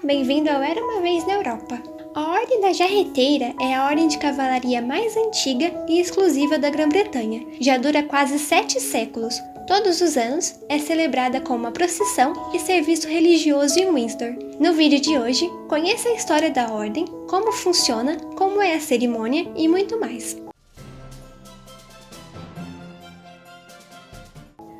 bem-vindo ao Era Uma Vez na Europa. A Ordem da Jarreteira é a ordem de cavalaria mais antiga e exclusiva da Grã-Bretanha. Já dura quase 7 séculos. Todos os anos é celebrada com uma procissão e serviço religioso em Windsor. No vídeo de hoje, conheça a história da ordem, como funciona, como é a cerimônia e muito mais.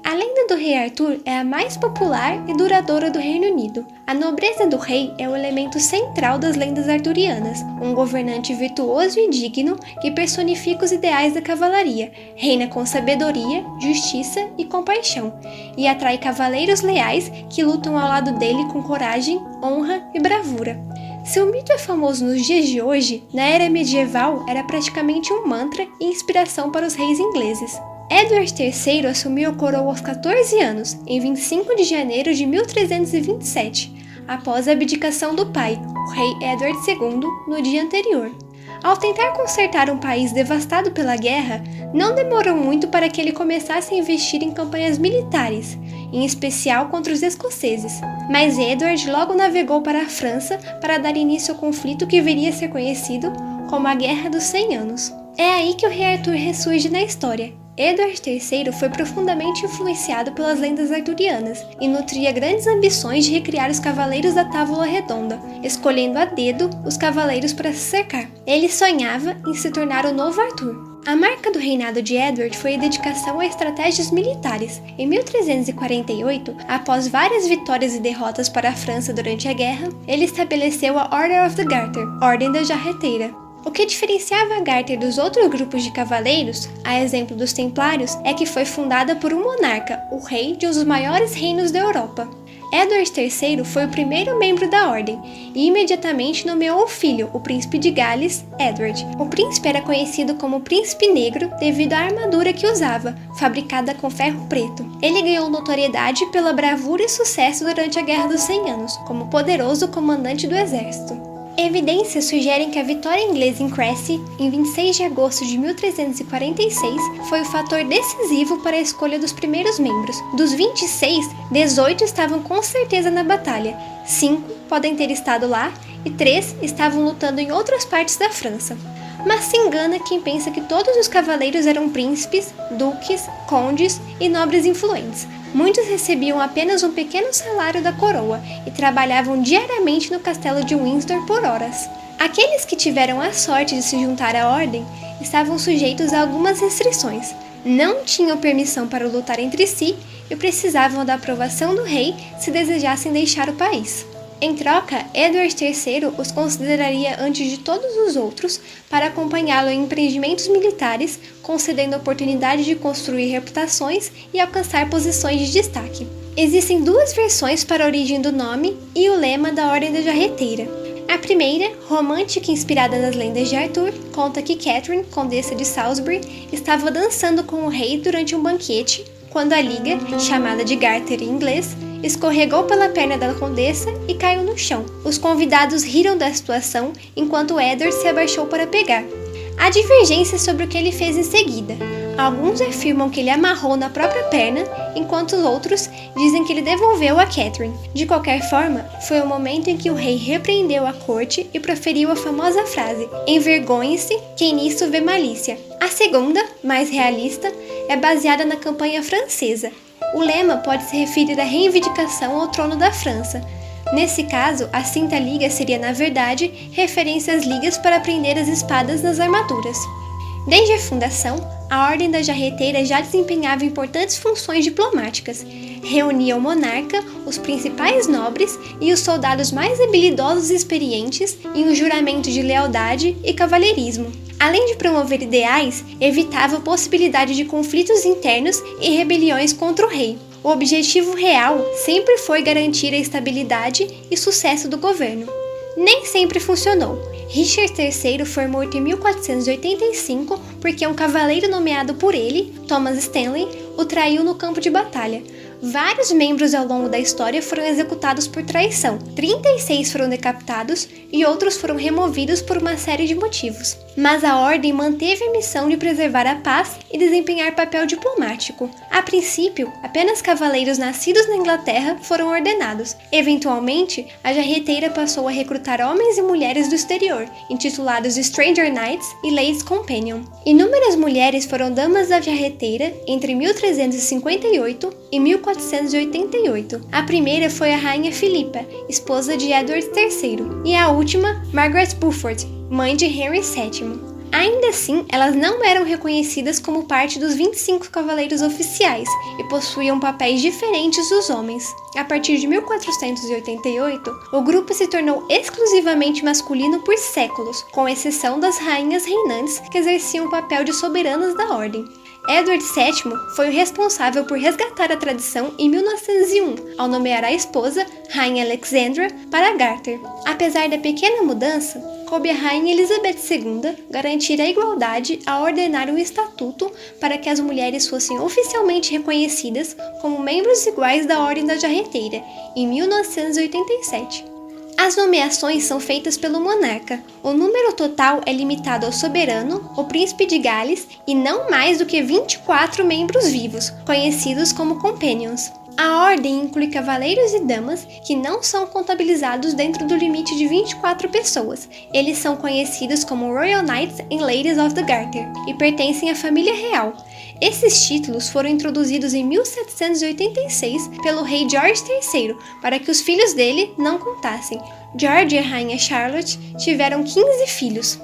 A lenda do rei Arthur é a mais popular e duradoura do Reino Unido. A nobreza do rei é o elemento central das lendas arturianas, um governante virtuoso e digno que personifica os ideais da cavalaria, reina com sabedoria, justiça e compaixão, e atrai cavaleiros leais que lutam ao lado dele com coragem, honra e bravura. Se o mito é famoso nos dias de hoje, na era medieval era praticamente um mantra e inspiração para os reis ingleses. Edward III assumiu a coroa aos 14 anos, em 25 de janeiro de 1327, após a abdicação do pai, o rei Edward II, no dia anterior. Ao tentar consertar um país devastado pela guerra, não demorou muito para que ele começasse a investir em campanhas militares, em especial contra os escoceses. Mas Edward logo navegou para a França para dar início ao conflito que viria a ser conhecido como a Guerra dos 100 Anos. É aí que o rei Arthur ressurge na história. Edward III foi profundamente influenciado pelas lendas arturianas e nutria grandes ambições de recriar os cavaleiros da Távola Redonda, escolhendo a dedo os cavaleiros para se cercar. Ele sonhava em se tornar o novo Arthur. A marca do reinado de Edward foi a dedicação a estratégias militares. Em 1348, após várias vitórias e derrotas para a França durante a guerra, ele estabeleceu a Order of the Garter, Ordem da Jarreteira. O que diferenciava a Garter dos outros grupos de cavaleiros, a exemplo dos Templários, é que foi fundada por um monarca, o rei de um dos maiores reinos da Europa. Edward III foi o primeiro membro da ordem e imediatamente nomeou o filho, o príncipe de Gales, Edward. O príncipe era conhecido como Príncipe Negro devido à armadura que usava, fabricada com ferro preto. Ele ganhou notoriedade pela bravura e sucesso durante a Guerra dos 100 Anos, como poderoso comandante do exército. Evidências sugerem que a vitória inglesa em Crécy, em 26 de agosto de 1346, foi o fator decisivo para a escolha dos primeiros membros. Dos 26, 18 estavam com certeza na batalha, 5 podem ter estado lá e 3 estavam lutando em outras partes da França. Mas se engana quem pensa que todos os cavaleiros eram príncipes, duques, condes e nobres influentes. Muitos recebiam apenas um pequeno salário da coroa e trabalhavam diariamente no castelo de Windsor por horas. Aqueles que tiveram a sorte de se juntar à ordem estavam sujeitos a algumas restrições. Não tinham permissão para lutar entre si e precisavam da aprovação do rei se desejassem deixar o país. Em troca, Edward III os consideraria antes de todos os outros para acompanhá-lo em empreendimentos militares, concedendo a oportunidade de construir reputações e alcançar posições de destaque. Existem duas versões para a origem do nome e o lema da Ordem da Jarreteira. A primeira, romântica e inspirada nas lendas de Arthur, conta que Catherine, condessa de Salisbury, estava dançando com o rei durante um banquete, quando a liga, chamada de Garter em inglês, escorregou pela perna da condessa e caiu no chão. Os convidados riram da situação enquanto Edward se abaixou para pegar. Há divergências sobre o que ele fez em seguida. Alguns afirmam que ele amarrou na própria perna, enquanto os outros dizem que ele devolveu a Catherine. De qualquer forma, foi o momento em que o rei repreendeu a corte e proferiu a famosa frase: "Envergonhe-se quem nisso vê malícia". A segunda, mais realista, é baseada na campanha francesa. O lema pode se referir à reivindicação ao trono da França. Nesse caso, a cinta liga seria, na verdade, referência às ligas para prender as espadas nas armaduras. Desde a fundação, a Ordem da Jarreteira já desempenhava importantes funções diplomáticas. Reunia o monarca, os principais nobres e os soldados mais habilidosos e experientes em um juramento de lealdade e cavalheirismo. Além de promover ideais, evitava a possibilidade de conflitos internos e rebeliões contra o rei. O objetivo real sempre foi garantir a estabilidade e sucesso do governo. Nem sempre funcionou. Richard III foi morto em 1485 porque um cavaleiro nomeado por ele, Thomas Stanley, o traiu no campo de batalha. vários membros ao longo da história foram executados por traição, 36 foram decapitados e outros foram removidos por uma série de motivos. Mas a Ordem manteve a missão de preservar a paz e desempenhar papel diplomático. A princípio, apenas cavaleiros nascidos na Inglaterra foram ordenados. Eventualmente, a jarreteira passou a recrutar homens e mulheres do exterior, intitulados Stranger Knights e Ladies Companion. Inúmeras mulheres foram damas da jarreteira entre 1358 e 1488. A primeira foi a Rainha Filipa, esposa de Edward III, e a última, Margaret Beaufort, mãe de Henry VII. Ainda assim, elas não eram reconhecidas como parte dos 25 cavaleiros oficiais e possuíam papéis diferentes dos homens. A partir de 1488, o grupo se tornou exclusivamente masculino por séculos, com exceção das rainhas reinantes que exerciam o papel de soberanas da ordem. Edward VII foi o responsável por resgatar a tradição em 1901, ao nomear a esposa, Rainha Alexandra, para Garter. Apesar da pequena mudança, coube à Rainha Elizabeth II garantir a igualdade ao ordenar um estatuto para que as mulheres fossem oficialmente reconhecidas como membros iguais da Ordem da Jarreteira, em 1987. As nomeações são feitas pelo monarca. O número total é limitado ao soberano, o príncipe de Gales e não mais do que 24 membros vivos, conhecidos como companions. A ordem inclui cavaleiros e damas que não são contabilizados dentro do limite de 24 pessoas. Eles são conhecidos como Royal Knights and Ladies of the Garter e pertencem à família real. Esses títulos foram introduzidos em 1786 pelo rei George III para que os filhos dele não contassem. George e a rainha Charlotte tiveram 15 filhos.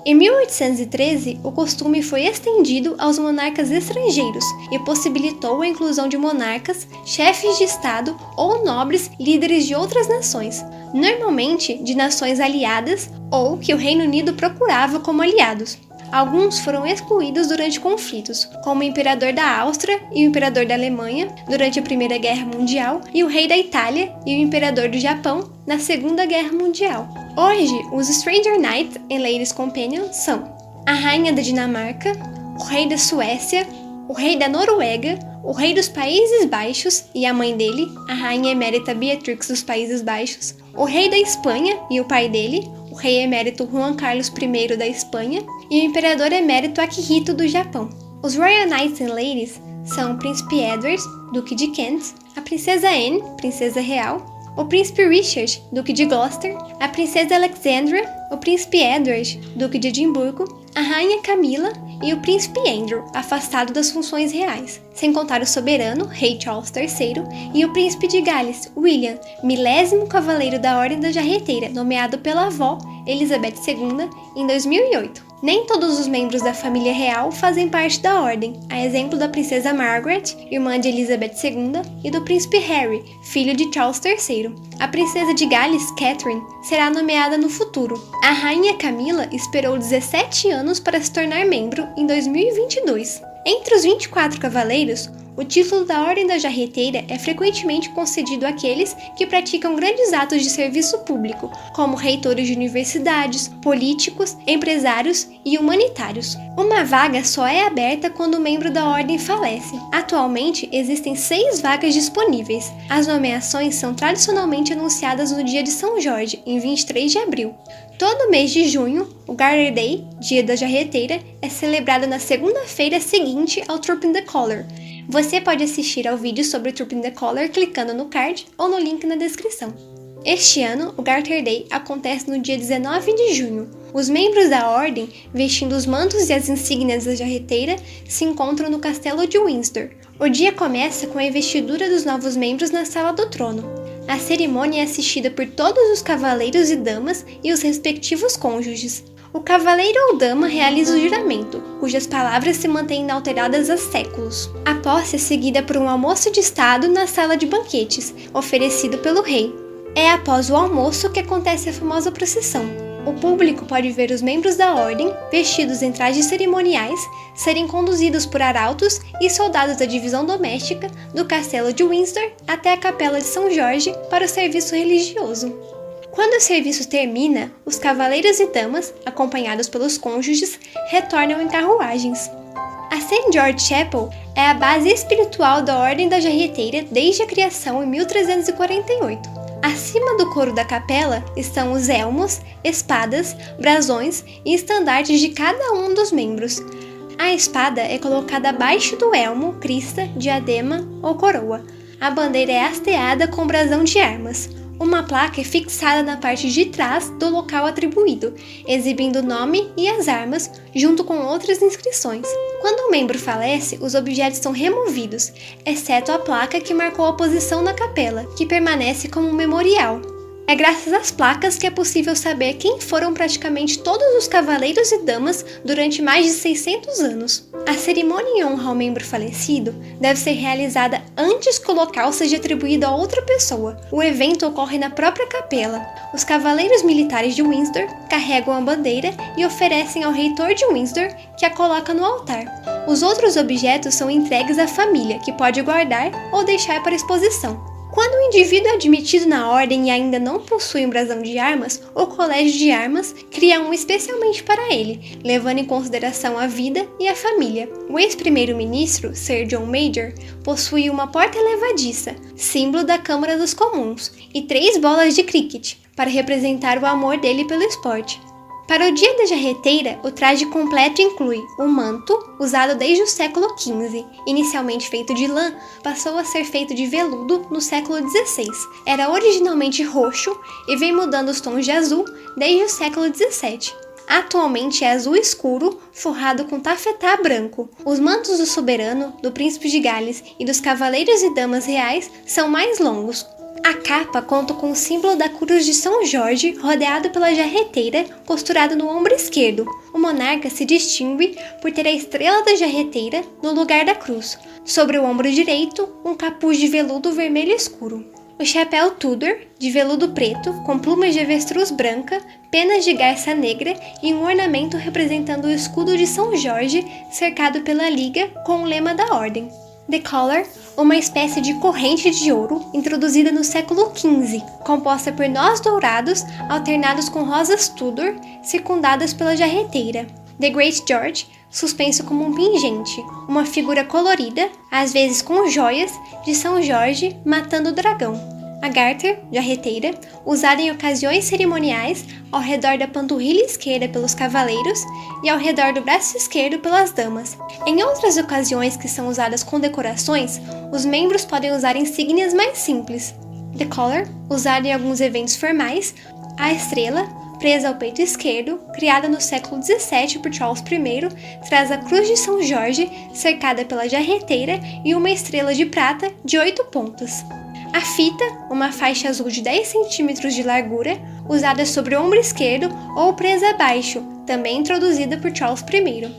Em 1813, o costume foi estendido aos monarcas estrangeiros e possibilitou a inclusão de monarcas, chefes de estado ou nobres líderes de outras nações, normalmente de nações aliadas ou que o Reino Unido procurava como aliados. Alguns foram excluídos durante conflitos, como o imperador da Áustria e o imperador da Alemanha durante a Primeira Guerra Mundial e o rei da Itália e o imperador do Japão na Segunda Guerra Mundial. Hoje, os Stranger Knights and Ladies Companion são a rainha da Dinamarca, o rei da Suécia, o rei da Noruega, o rei dos Países Baixos e a mãe dele, a rainha emérita Beatrix dos Países Baixos, o rei da Espanha e o pai dele, o rei emérito Juan Carlos I da Espanha e o imperador emérito Akihito do Japão. Os Royal Knights and Ladies são o príncipe Edward, duque de Kent, a princesa Anne, princesa real, o príncipe Richard, duque de Gloucester, a princesa Alexandra, o príncipe Edward, duque de Edimburgo, a rainha Camila e o príncipe Andrew, afastado das funções reais, sem contar o soberano, rei Charles III, e o príncipe de Gales, William, 10º cavaleiro da Ordem da Jarreteira, nomeado pela avó, Elizabeth II, em 2008. Nem todos os membros da família real fazem parte da ordem, a exemplo da princesa Margaret, irmã de Elizabeth II, e do príncipe Harry, filho de Charles III. A princesa de Gales, Catherine, será nomeada no futuro. A rainha Camila esperou 17 anos para se tornar membro em 2022. Entre os 24 cavaleiros, o título da Ordem da Jarreteira é frequentemente concedido àqueles que praticam grandes atos de serviço público, como reitores de universidades, políticos, empresários e humanitários. Uma vaga só é aberta quando o membro da ordem falece. Atualmente, existem 6 vagas disponíveis. As nomeações são tradicionalmente anunciadas no dia de São Jorge, em 23 de abril. Todo mês de junho, o Garter Day, Dia da Jarreteira, é celebrado na segunda-feira seguinte ao Troop in the Collar. Você pode assistir ao vídeo sobre o Troop in the Collar clicando no card ou no link na descrição. Este ano, o Garter Day acontece no dia 19 de junho. Os membros da ordem, vestindo os mantos e as insígnias da jarreteira, se encontram no Castelo de Windsor. O dia começa com a investidura dos novos membros na Sala do Trono. A cerimônia é assistida por todos os cavaleiros e damas e os respectivos cônjuges. O cavaleiro ou dama realiza o juramento, cujas palavras se mantêm inalteradas há séculos. A posse é seguida por um almoço de estado na sala de banquetes, oferecido pelo rei. É após o almoço que acontece a famosa procissão. O público pode ver os membros da ordem, vestidos em trajes cerimoniais, serem conduzidos por arautos e soldados da divisão doméstica do castelo de Windsor até a capela de São Jorge para o serviço religioso. Quando o serviço termina, os cavaleiros e damas, acompanhados pelos cônjuges, retornam em carruagens. A St. George Chapel é a base espiritual da Ordem da Jarreteira desde a criação em 1348. Acima do coro da capela estão os elmos, espadas, brasões e estandartes de cada um dos membros. A espada é colocada abaixo do elmo, crista, diadema ou coroa. A bandeira é hasteada com brasão de armas. Uma placa é fixada na parte de trás do local atribuído, exibindo o nome e as armas, junto com outras inscrições. Quando um membro falece, os objetos são removidos, exceto a placa que marcou a posição na capela, que permanece como um memorial. É graças às placas que é possível saber quem foram praticamente todos os cavaleiros e damas durante mais de 600 anos. A cerimônia em honra ao membro falecido deve ser realizada antes que o local seja atribuído a outra pessoa. O evento ocorre na própria capela. Os cavaleiros militares de Windsor carregam a bandeira e oferecem ao reitor de Windsor, que a coloca no altar. Os outros objetos são entregues à família, que pode guardar ou deixar para exposição. Quando o indivíduo é admitido na ordem e ainda não possui um brasão de armas, o colégio de armas cria um especialmente para ele, levando em consideração a vida e a família. O ex-primeiro-ministro, Sir John Major, possui uma porta levadiça, símbolo da Câmara dos Comuns, e 3 bolas de cricket, para representar o amor dele pelo esporte. Para o dia da jarreteira, o traje completo inclui o manto, usado desde o século XV. Inicialmente feito de lã, passou a ser feito de veludo no século XVI. Era originalmente roxo e vem mudando os tons de azul desde o século XVII. Atualmente é azul escuro, forrado com tafetá branco. Os mantos do soberano, do príncipe de Gales e dos cavaleiros e damas reais são mais longos. A capa conta com o símbolo da Cruz de São Jorge, rodeado pela jarreteira, costurado no ombro esquerdo. O monarca se distingue por ter a estrela da jarreteira no lugar da cruz. Sobre o ombro direito, um capuz de veludo vermelho escuro. O chapéu Tudor, de veludo preto, com plumas de avestruz branca, penas de garça negra e um ornamento representando o escudo de São Jorge, cercado pela liga com o lema da ordem. The Collar, uma espécie de corrente de ouro introduzida no século XV, composta por nós dourados alternados com rosas Tudor, circundadas pela jarreteira. The Great George, suspenso como um pingente, uma figura colorida, às vezes com joias, de São Jorge matando o dragão. A garter, jarreteira, usada em ocasiões cerimoniais ao redor da panturrilha esquerda pelos cavaleiros e ao redor do braço esquerdo pelas damas. Em outras ocasiões que são usadas com decorações, os membros podem usar insígnias mais simples. The collar, usado em alguns eventos formais. A estrela, presa ao peito esquerdo, criada no século XVII por Charles I, traz a Cruz de São Jorge, cercada pela jarreteira e uma estrela de prata de 8 pontas. A fita, uma faixa azul de 10 cm de largura, usada sobre o ombro esquerdo ou presa abaixo, também introduzida por Charles I.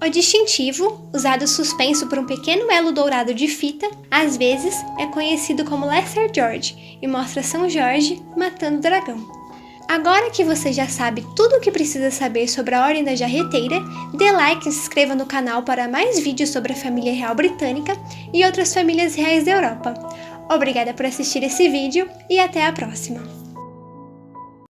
O distintivo, usado suspenso por um pequeno elo dourado de fita, às vezes é conhecido como Lesser George e mostra São Jorge matando o dragão. Agora que você já sabe tudo o que precisa saber sobre a Ordem da Jarreteira, dê like e se inscreva no canal para mais vídeos sobre a família real britânica e outras famílias reais da Europa. Obrigada por assistir esse vídeo e até a próxima!